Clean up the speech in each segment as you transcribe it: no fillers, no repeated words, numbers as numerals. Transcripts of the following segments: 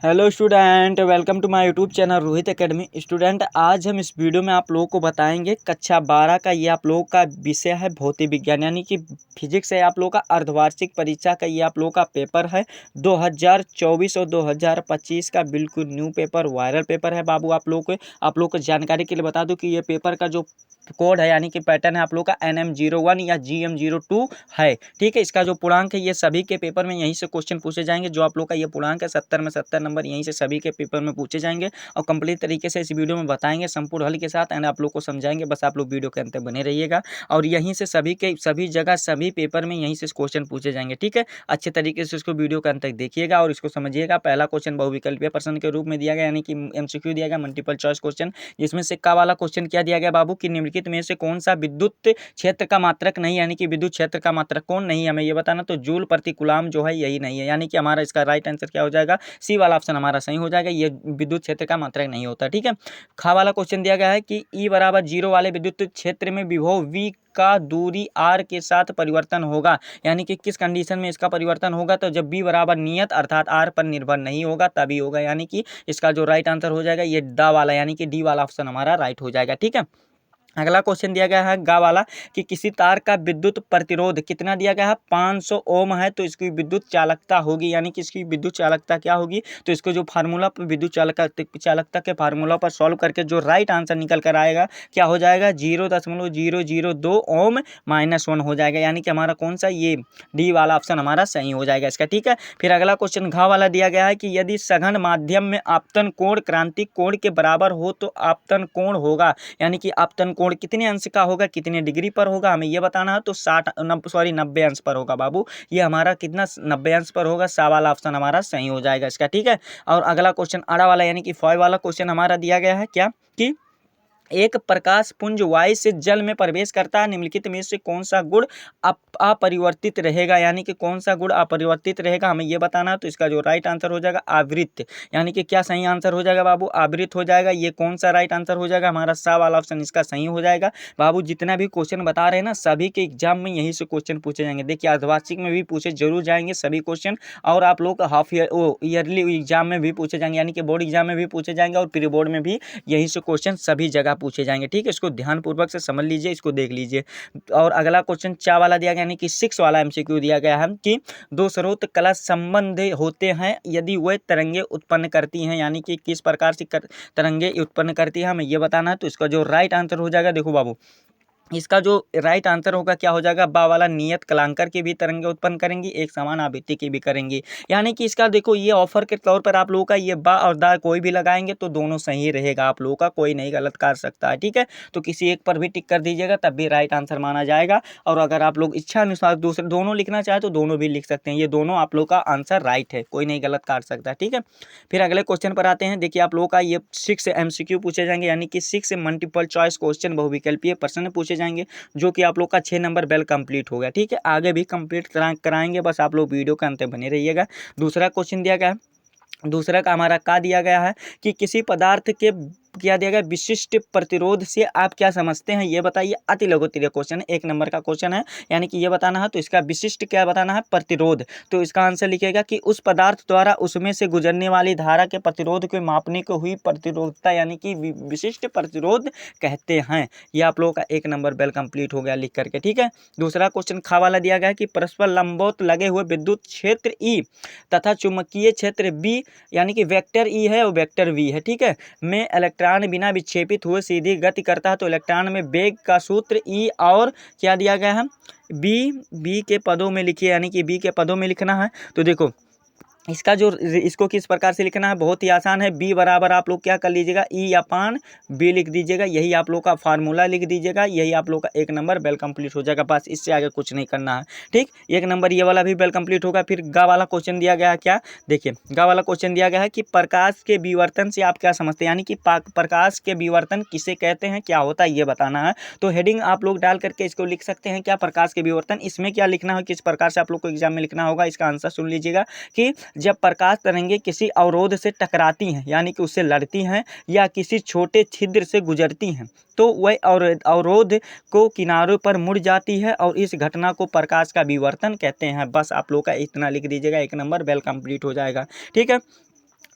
Hello student, welcome to my YouTube channel Rohit Academy. Student, आज हम इस वीडियो में आप लोगों को बताएंगे कक्षा 12 का ये आप लोगों का विषय है भौतिक विज्ञान, यानी कि फिजिक्स है आप लोगों का अर्धवार्षिक परीक्षा का ये आप लोगों का पेपर है 2024 और 2025 का। बिल्कुल न्यू पेपर, वायरल पेपर है बाबू। आप लोग को जानकारी के लिए बता दूं कि ये पेपर का जो कोड है यानी कि पैटर्न है आप लोग का NM01 या GM02 है। ठीक है, इसका जो पूर्णांक है ये सभी के पेपर में यहीं से क्वेश्चन पूछे जाएंगे। जो आप लोग का ये पूर्णांक है 70 में 70 नंबर यहीं से सभी के पेपर में पूछे जाएंगे और कंप्लीट तरीके से इस वीडियो में बताएंगे संपूर्ण हल के साथ एंड आप लोग को समझाएंगे। बस आप लोग वीडियो के अंत तक बने रहिएगा और यहीं से सभी जगह सभी पेपर में यहीं से क्वेश्चन पूछे जाएंगे। ठीक है, अच्छे तरीके से इसको वीडियो के अंत तक देखिएगा और इसको समझिएगा। पहला क्वेश्चन बहुविकल्पीय प्रश्न के रूप में दिया गया, यानी कि MCQ दिया गया, मल्टीपल चॉइस क्वेश्चन, जिसमें से का वाला क्वेश्चन क्या दिया गया बाबू कि निम्नलिखित में से कौन सा विद्युत क्षेत्र का मात्रक नहीं, यानी कि विद्युत क्षेत्र का मात्रक कौन नहीं है, हमें ये बताना। तो जूल प्रति कूलाम जो है यही नहीं है, यानी कि हमारा इसका राइट आंसर क्या हो जाएगा, सी वाला ऑप्शन हमारा सही हो जाएगा। ये विद्युत क्षेत्र का मात्रक नहीं होता। ठीक है, खा वाला क्वेश्चन दिया गया है कि E बराबर 0 वाले विद्युत क्षेत्र में विभव V का दूरी r के साथ परिवर्तन होगा, यानी कि किस कंडीशन में इसका परिवर्तन होगा। तो जब B बराबर नियत अर्थात r पर निर्भर नहीं होगा तभी होगा, यानी कि इसका जो राइट आंसर हो जाएगा ये ड वाला, यानी कि डी वाला ऑप्शन हमारा राइट हो जाएगा। ठीक है, अगला क्वेश्चन दिया गया है गा वाला कि किसी तार का विद्युत प्रतिरोध कितना दिया गया है, 500 ओम है। तो इसकी विद्युत चालकता होगी, यानी कि इसकी विद्युत चालकता क्या होगी। तो इसको जो फार्मूला पर विद्युत चालकता के फार्मूला पर सॉल्व करके जो राइट आंसर निकल कर आएगा क्या हो जाएगा, 0.002 ओम -1 हो जाएगा, यानी कि हमारा कौन सा ये डी वाला ऑप्शन हमारा सही हो जाएगा इसका। ठीक है, फिर अगला क्वेश्चन घा वाला दिया गया है कि यदि सघन माध्यम में आपतन कोण क्रांतिक कोण के बराबर हो तो आपतन कोण होगा, यानी कि आपतन कोण कितने अंश का होगा, कितने डिग्री पर होगा, हमें ये बताना है। तो 90 अंश पर होगा बाबू। ये हमारा कितना 90 अंश पर होगा, सा वाला ऑप्शन हमारा सही हो जाएगा इसका। ठीक है, और अगला क्वेश्चन अड़ा वाला यानी कि फॉय वाला क्वेश्चन हमारा दिया गया है क्या कि एक प्रकाश पुंज वायु से जल में प्रवेश करता है, निम्नलिखित में से कौन सा गुण अपरिवर्तित रहेगा, यानी कि कौन सा गुण अपरिवर्तित रहेगा, हमें ये बताना है। तो इसका जो राइट आंसर हो जाएगा आवृत्त, यानी कि क्या सही आंसर हो जाएगा बाबू, आवृत्त हो जाएगा। ये कौन सा राइट आंसर हो जाएगा, हमारा सा वाला ऑप्शन इसका सही हो जाएगा बाबू। जितना भी क्वेश्चन बता रहे हैं ना सभी के एग्जाम में यहीं से क्वेश्चन पूछे जाएंगे। देखिए अर्धवार्षिक में भी पूछे जरूर जाएंगे सभी क्वेश्चन, और आप लोग हाफ ईयरली एग्जाम में भी पूछे जाएंगे, यानी कि बोर्ड एग्जाम में भी पूछे जाएंगे और प्री बोर्ड में भी यहीं से क्वेश्चन सभी जगह पूछे जाएंगे। ठीक है, इसको ध्यानपूर्वक से समझ लीजिए, इसको देख लीजिए। और अगला क्वेश्चन चा वाला दिया गया, यानी कि 6 वाला MCQ दिया गया है कि दो स्रोत कला संबंध होते हैं यदि वे तरंगे उत्पन्न करती हैं, यानी कि किस प्रकार से तरंगे उत्पन्न करती है, हमें ये बताना है। तो इसका जो राइट आंसर हो जाएगा, देखो बाबू, इसका जो राइट आंसर होगा क्या हो जाएगा, बा वाला नियत कलांकर की भी तरंगे उत्पन्न करेंगी, एक समान आवृत्ति की भी करेंगी, यानी कि इसका देखो ये ऑफर के तौर पर आप लोगों का ये बा और दा कोई भी लगाएंगे तो दोनों सही रहेगा, आप लोगों का कोई नहीं गलत कर सकता है। ठीक है, तो किसी एक पर भी टिक कर दीजिएगा तब भी राइट आंसर माना जाएगा, और अगर आप लोग इच्छा अनुसार दूसरे दोनों लिखना चाहे तो दोनों भी लिख सकते हैं, ये दोनों आप लोग का आंसर राइट है, कोई नहीं गलत काट सकता। ठीक है, फिर अगले क्वेश्चन पर आते हैं। देखिए आप लोगों का ये 6 MCQ पूछे जाएंगे, यानी कि 6 मल्टीपल चॉइस क्वेश्चन बहुविकल्पीय प्रश्न पूछे जाएंगे, जो कि आप लोग का 6 नंबर बेल कंप्लीट हो गया। ठीक है, आगे भी कंप्लीट कराएंगे, बस आप लोग वीडियो के अंत तक बने रहिएगा। दूसरा क्वेश्चन दिया गया है, दूसरा का हमारा का दिया गया है कि किसी पदार्थ के क्या दिया गया, विशिष्ट प्रतिरोध से आप क्या समझते हैं, ये बताइए। अति लघुत्तरीय क्वेश्चन है, 1 नंबर का क्वेश्चन है, यानी कि ये बताना है। तो इसका विशिष्ट क्या बताना है, प्रतिरोध। तो इसका आंसर लिखिएगा कि उस पदार्थ द्वारा उसमें से गुजरने वाली धारा के प्रतिरोध को मापने को हुई प्रतिरोधता, यानी कि विशिष्ट प्रतिरोध कहते हैं। ये आप लोगों का 1 नंबर बेल कंप्लीट हो गया लिख करके। ठीक है, दूसरा क्वेश्चन खा वाला दिया गया है कि परस्पर लंबवत लगे हुए विद्युत क्षेत्र E तथा चुंबकीय क्षेत्र B, यानी कि वेक्टर E है और वेक्टर V है, ठीक है, में इलेक्ट्रॉन बिना विक्षेपित हुए सीधी गति करता है। तो इलेक्ट्रॉन में वेग का सूत्र E और क्या दिया गया है, बी के पदों में लिखिए, यानी कि बी के पदों में लिखना है। तो देखो इसका जो इसको किस प्रकार से लिखना है, बहुत ही आसान है। बी बराबर आप लोग क्या कर लीजिएगा, E/B लिख दीजिएगा, यही आप लोग का फार्मूला लिख दीजिएगा, यही आप लोग का 1 नंबर बेल कंप्लीट हो जाएगा। बस इससे आगे कुछ नहीं करना है। ठीक, 1 नंबर ये वाला भी बेल कंप्लीट होगा। फिर गा वाला क्वेश्चन दिया गया है क्या, देखिए गा वाला क्वेश्चन दिया गया है कि प्रकाश के विवर्तन से आप क्या समझते हैं, यानी कि प्रकाश के विवर्तन किसे कहते हैं, क्या होता है, ये बताना है। तो हेडिंग आप लोग डाल करके इसको लिख सकते हैं क्या, प्रकाश के विवर्तन। इसमें क्या लिखना है, किस प्रकार से आप लोग को एग्जाम में लिखना होगा, इसका आंसर सुन लीजिएगा कि जब प्रकाश तरंगें किसी अवरोध से टकराती हैं, यानी कि उससे लड़ती हैं या किसी छोटे छिद्र से गुजरती हैं, तो वह अवरोध को किनारों पर मुड़ जाती है और इस घटना को प्रकाश का विवर्तन कहते हैं। बस आप लोग का इतना लिख दीजिएगा, 1 नंबर बेल कंप्लीट हो जाएगा। ठीक है,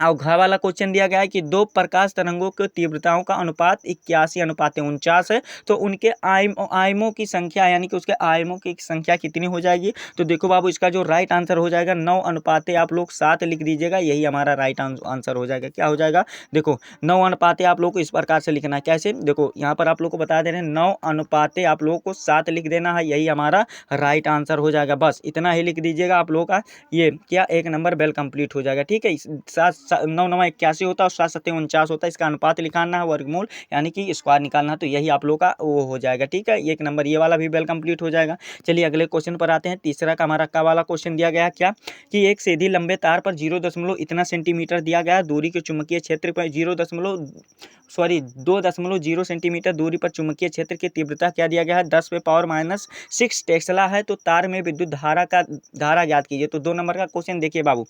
और घ वाला क्वेश्चन दिया गया है कि दो प्रकाश तरंगों की तीव्रताओं का अनुपात 81:49 है, तो उनके आयामों की संख्या यानी कि उसके आयामों की संख्या कितनी हो जाएगी। तो देखो बाबू, इसका जो राइट आंसर हो जाएगा 9:7 आप लोग 7 लिख दीजिएगा, यही हमारा राइट आंसर हो जाएगा। क्या हो जाएगा, देखो 9:7 आप लोग को इस प्रकार से लिखना है। कैसे, देखो यहाँ पर आप लोग को बता दे रहे हैं 9:7 आप लोगों को 7 लिख देना है, यही हमारा राइट आंसर हो जाएगा। बस इतना ही लिख दीजिएगा, आप लोगों का ये क्या एक नंबर वेल कंप्लीट हो जाएगा। ठीक है, 9 9 81 होता है और 7 7 49 होता है, इसका अनुपात निकालना है, वर्गमूल यानी कि स्क्वायर निकालना है, तो यही आप लोग का वो हो जाएगा। ठीक है, एक नंबर ये वाला भी वेल कंप्लीट हो जाएगा। चलिए अगले क्वेश्चन पर आते हैं। तीसरा का हमारा का वाला क्वेश्चन दिया गया है क्या, कि एक सीधी लंबे तार पर 0 इतना सेंटीमीटर दिया गया है, दूरी के चुंबकीय क्षेत्र पर 2.0 सेंटीमीटर दूरी पर चुंबकीय क्षेत्र की तीव्रता क्या दिया गया है, 10⁻⁶ टेस्ला है। तो तार में विद्युत धारा ज्ञात कीजिए। तो 2 नंबर का क्वेश्चन देखिए बाबू,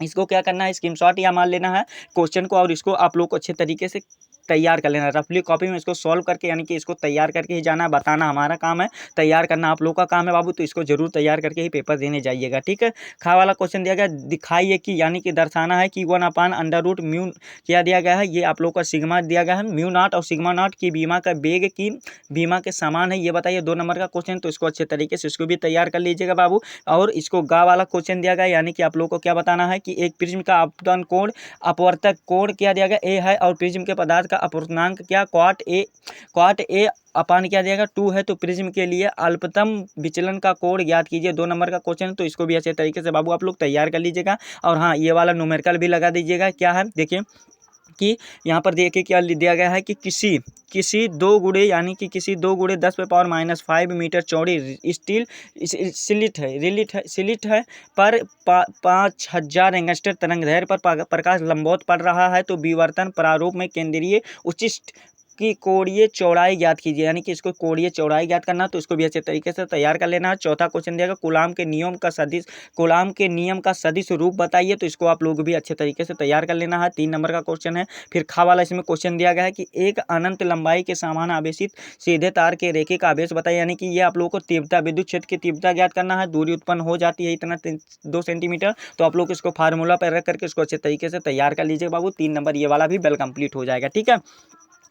इसको क्या करना है, स्क्रीनशॉट या मान लेना है क्वेश्चन को, और इसको आप लोग को अच्छे तरीके से तैयार कर लेना, रफली कॉपी में इसको सॉल्व करके यानी कि इसको तैयार करके ही जाना, बताना हमारा काम है, तैयार करना आप लोग का काम है बाबू। तो इसको जरूर तैयार करके ही पेपर देने जाइएगा। ठीक है, खा वाला क्वेश्चन दिया गया, दिखाइए कि यानी कि दर्शाना है कि 1/√μ क्या दिया गया है, ये आप लोग का सिग्मा दिया गया है, म्यू नॉट और सिग्मा नॉट की बीमा का वेग की बीमा के समान है, ये बताइए। 2 नंबर का क्वेश्चन, तो इसको अच्छे तरीके से इसको भी तैयार कर लीजिएगा बाबू। और इसको गा वाला क्वेश्चन दिया गया, यानी कि आप लोग को क्या बताना है कि एक प्रिज्म का आपतन कोण अपवर्तक कोण क्या दिया गया, ए है, और प्रिज्म के पदार्थ का अपवर्तनांक क्या क्वाट ए अपान क्या दिया गया 2 है। तो प्रिज्म के लिए अल्पतम विचलन का कोण ज्ञात कीजिए। 2 नंबर का क्वेश्चन, तो इसको भी अच्छे तरीके से बाबू आप लोग तैयार कर लीजिएगा। और हाँ, ये वाला न्यूमेरिकल भी लगा दीजिएगा। क्या है देखिए कि यहाँ पर देखिए क्या दिया गया है कि किसी 2 गुणे यानी कि किसी 2 गुणे 10⁻⁵ मीटर चौड़ी स्टील स्लिट है पर 5000 एंगस्टर तरंग दैर्घ्य पर प्रकाश लंबवत पड़ रहा है। तो विवर्तन प्रारूप में केंद्रीय उच्चिष्ट की कोणीय चौड़ाई ज्ञात कीजिए, यानी कि इसको कोणीय चौड़ाई ज्ञात करना। तो इसको भी अच्छे तरीके से तैयार कर लेना है। चौथा क्वेश्चन दिया गया, कूलाम के नियम का सदिश रूप बताइए। तो इसको आप लोग भी अच्छे तरीके से तैयार कर लेना है। 3 नंबर का क्वेश्चन है। फिर खा वाला इसमें क्वेश्चन दिया गया है कि एक अनंत लंबाई के समान आवेशित सीधे तार के रेखिक आवेश बताइए, यानी कि ये आप लोग को तीव्रता विद्युत क्षेत्र की तीव्रता ज्ञात करना है। दूरी उत्पन्न हो जाती है इतना 2 सेंटीमीटर। तो आप लोग इसको फार्मूला पर रख करके इसको अच्छे तरीके से तैयार कर लीजिए बाबू। 3 नंबर ये वाला भी वेल कंप्लीट हो जाएगा। ठीक है,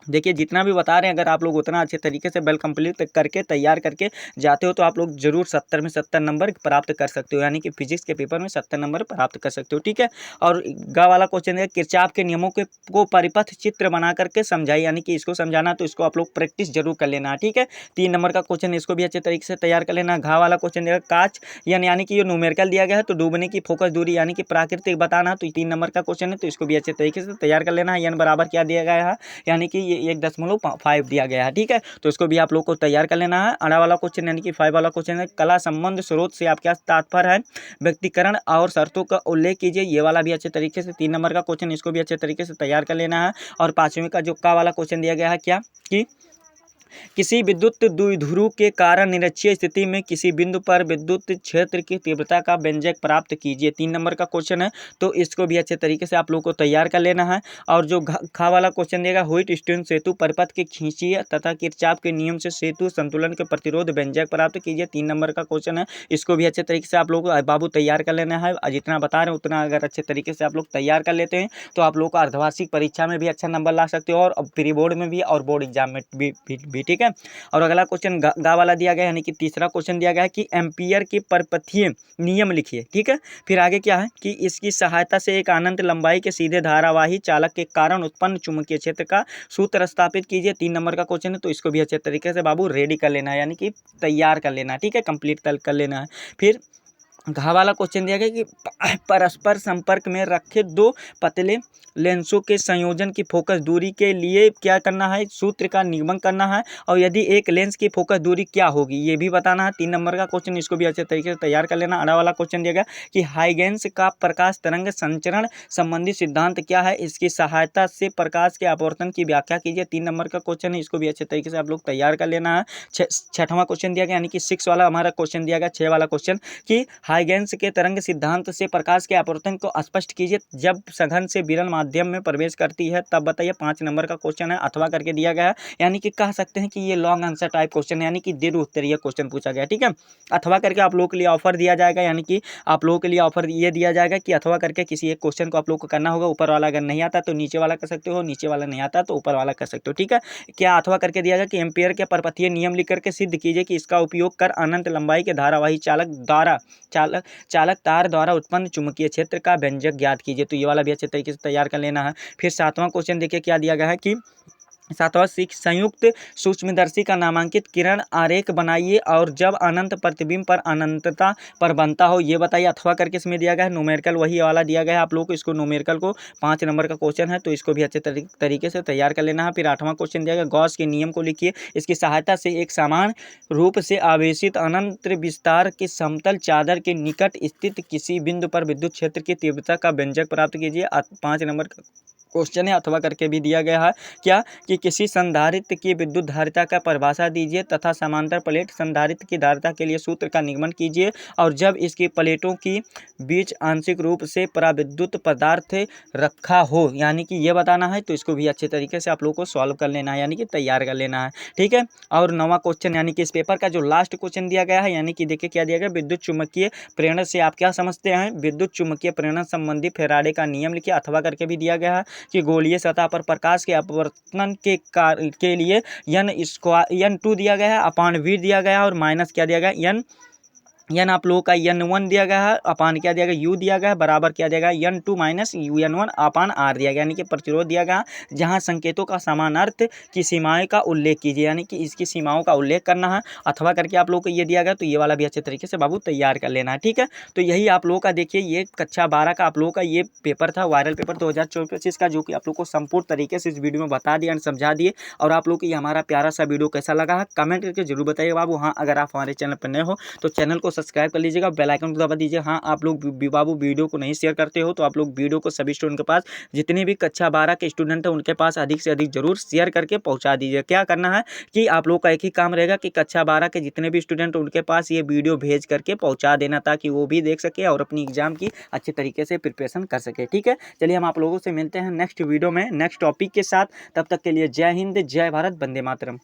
देखिए जितना भी बता रहे हैं, अगर आप लोग उतना अच्छे तरीके से वेल कंप्लीट करके तैयार करके जाते हो तो आप लोग जरूर 70 में 70 नंबर प्राप्त कर सकते हो, यानी कि फिजिक्स के पेपर में 70 नंबर प्राप्त कर सकते हो। ठीक है, और गा वाला क्वेश्चन है, किरचॉफ के नियमों को परिपथ चित्र बना करके समझाइए, यानी कि इसको समझाना। तो इसको आप लोग प्रैक्टिस जरूर कर लेना। ठीक है, 3 नंबर का क्वेश्चन, इसको भी अच्छे तरीके से तैयार कर लेना। घा वाला क्वेश्चन देगा, कांच यानी कि ये न्यूमेरिकल दिया गया है, तो डूबने की फोकस दूरी यानी कि प्राकृतिक बताना। तो 3 नंबर का क्वेश्चन है, तो इसको भी अच्छे तरीके से तैयार कर लेना है। n बराबर क्या दिया गया है, यानी कि ये 1.5 दिया गया है। ठीक है, तो इसको भी आप लोग को तैयार कर लेना है। अड़ा वाला क्वेश्चन यानी कि 5 वाला क्वेश्चन है, कला संबंध स्रोत से आप क्या तात्पर्य है, व्यक्तिकरण और शर्तों का उल्लेख कीजिए। ये वाला भी अच्छे तरीके से 3 नंबर का क्वेश्चन, इसको भी अच्छे तरीके से तैयार कर लेना है। और 5वें का जो का वाला क्वेश्चन दिया गया है, क्या कि किसी विद्युत द्विध्रुव के कारण निरक्षीय स्थिति में किसी बिंदु पर विद्युत क्षेत्र की तीव्रता का व्यंजक प्राप्त कीजिए। 3 नंबर का क्वेश्चन है, तो इसको भी अच्छे तरीके से आप लोग को तैयार कर लेना है। और जो खा वाला क्वेश्चन देगा, व्हाइट स्टोन सेतु परिपथ के खींचिए तथा किरचॉफ के नियम से सेतु संतुलन के प्रतिरोध व्यंजक प्राप्त कीजिए। 3 नंबर का क्वेश्चन है, इसको भी अच्छे तरीके से आप लोग बाबू तैयार कर लेना है। जितना बता रहे हैं उतना अगर अच्छे तरीके से आप लोग तैयार कर लेते हैं तो आप लोग को अर्धवार्षिक परीक्षा में भी अच्छा नंबर ला सकते हो, और प्री बोर्ड में भी और बोर्ड एग्जाम में भी। ठीक है, और अगला क्वेश्चन गा वाला दिया गया है, यानी कि तीसरा क्वेश्चन दिया गया है कि एम्पियर के परपथीय नियम लिखिए। ठीक है, फिर आगे क्या है कि इसकी सहायता से एक अनंत लंबाई के सीधे धारावाही चालक के कारण उत्पन्न चुंबकीय क्षेत्र का सूत्र स्थापित कीजिए। 3 नंबर का क्वेश्चन है, तो इसको भी अच्छे तरीके से बाबू रेडी कर लेना है, यानी कि तैयार कर लेना है। ठीक है, कंप्लीट कर लेना है। फिर घा वाला क्वेश्चन दिया गया कि परस्पर संपर्क में रखे 2 पतले लेंसों के संयोजन की फोकस दूरी के लिए क्या करना है, सूत्र का निगमन करना है। और यदि एक लेंस की फोकस दूरी क्या होगी, ये भी बताना है। 3 नंबर का क्वेश्चन, इसको भी अच्छे तरीके से तैयार कर लेना। अड़ा वाला क्वेश्चन दिया गया कि हाइगेंस का प्रकाश तरंग संचरण संबंधी सिद्धांत क्या है, इसकी सहायता से प्रकाश के अपवर्तन की व्याख्या कीजिए। 3 नंबर का क्वेश्चन है, इसको भी अच्छे तरीके से आप लोग तैयार कर लेना है। 6वां क्वेश्चन दिया गया, यानी कि 6 वाला हमारा क्वेश्चन दिया गया, 6 वाला क्वेश्चन कि हाइगेंस के तरंग सिद्धांत से प्रकाश के अपवर्तन को स्पष्ट कीजिए। जब सघन से विरल माध्यम में प्रवेश करती है तब बताइए। 5 नंबर का क्वेश्चन है, अथवा करके दिया गया है, यानी कि कह सकते हैं कि ये लॉन्ग आंसर टाइप क्वेश्चन है, यानी कि दीर्घ उत्तरीय क्वेश्चन पूछा गया। ठीक है, अथवा करके आप लोगों के लिए ऑफर दिया जाएगा, यानी कि आप लोगों के लिए ऑफर ये दिया जाएगा कि अथवा करके किसी एक क्वेश्चन को आप लोग को करना होगा। ऊपर वाला अगर नहीं आता तो नीचे वाला कर सकते हो, नीचे वाला नहीं आता तो ऊपर वाला कर सकते हो। ठीक है, क्या अथवा करके दिया गया कि एम्पियर के परपथीय नियम लिख करके सिद्ध कीजिए कि इसका उपयोग कर अनंत लंबाई के धारावाही चालक तार द्वारा उत्पन्न चुंबकीय क्षेत्र का व्यंजक ज्ञात कीजिए। तो ये वाला भी अच्छे तरीके से तैयार कर लेना है। फिर 7वां क्वेश्चन देखिए क्या दिया गया है कि 7वां संयुक्त सूक्ष्मदर्शी का नामांकित किरण आरेख बनाइए और जब अनंत प्रतिबिंब पर अनंतता पर बनता हो ये बताइए। अथवा करके इसमें दिया गया है, न्यूमेरिकल वही वाला दिया गया है आप लोग को। इसको न्यूमेरिकल को 5 नंबर का क्वेश्चन है, तो इसको भी अच्छे तरीके से तैयार कर लेना है। फिर 8वां क्वेश्चन दिया गया, गॉस के नियम को लिखिए। इसकी सहायता से एक समान रूप से आवेशित अनंत विस्तार की समतल चादर के निकट स्थित किसी बिंदु पर विद्युत क्षेत्र की तीव्रता का व्यंजक प्राप्त कीजिए। 5 नंबर का क्वेश्चन है, अथवा करके भी दिया गया है क्या कि किसी संधारित्र की विद्युत धारिता का परिभाषा दीजिए तथा समांतर प्लेट संधारित्र की धारिता के लिए सूत्र का निगमन कीजिए और जब इसकी प्लेटों की बीच आंशिक रूप से पराविद्युत पदार्थ रखा हो, यानी कि ये बताना है। तो इसको भी अच्छे तरीके से आप लोग को सॉल्व कर लेना है, यानी कि तैयार कर लेना है। ठीक है, और 9वां क्वेश्चन यानी कि इस पेपर का जो लास्ट क्वेश्चन दिया गया है, यानी कि देखिए क्या दिया गया, विद्युत चुम्बकीय प्रेरण से आप क्या समझते हैं। विद्युत चुम्बकीय प्रेरण संबंधी फैराडे का नियम लिखिए। अथवा करके भी दिया गया है कि गोलीय सतह पर प्रकाश के अपवर्तन के लिए n2 दिया गया है, अपान v दिया गया है और माइनस क्या दिया गया n आप लोगों का n1 दिया गया है, अपान क्या दिया गया u दिया गया है, बराबर क्या दिया गया n2 माइनस un1 अपान r दिया गया, यानी कि प्रतिरोध दिया गया। जहां संकेतों का समान अर्थ की सीमाएं का उल्लेख कीजिए, यानी कि इसकी सीमाओं का उल्लेख करना है। अथवा करके आप लोगों को ये दिया गया, तो ये वाला भी अच्छे तरीके से बाबू तैयार कर लेना है। ठीक है, तो यही आप लोगों का देखिए ये कक्षा 12 का आप लोगों का ये पेपर था, वायरल पेपर 2024 का, जो कि आप लोग को संपूर्ण तरीके से इस वीडियो में बता दिया, समझा दिए। और आप लोग को ये हमारा प्यारा सा वीडियो कैसा लगा है कमेंट करके जरूर बताइए बाबू। हाँ, अगर आप हमारे चैनल पर नए हो तो चैनल को सब्सक्राइब कर लीजिएगा, बेल आइकन को दबा दीजिए। हाँ, आप लोग बाबू वीडियो को नहीं शेयर करते हो तो आप लोग वीडियो को सभी स्टूडेंट के पास, जितने भी कक्षा 12 के स्टूडेंट हैं उनके पास अधिक से अधिक जरूर शेयर करके पहुंचा दीजिए। क्या करना है कि आप लोग का एक ही काम रहेगा कि कक्षा 12 के जितने भी स्टूडेंट उनके पास ये वीडियो भेज करके पहुंचा देना, ताकि वो भी देख सके और अपनी एग्जाम की अच्छे तरीके से प्रिपरेशन कर सके। ठीक है, चलिए हम आप लोगों से मिलते हैं नेक्स्ट वीडियो में नेक्स्ट टॉपिक के साथ। तब तक के लिए जय हिंद, जय भारत, वंदे मातरम।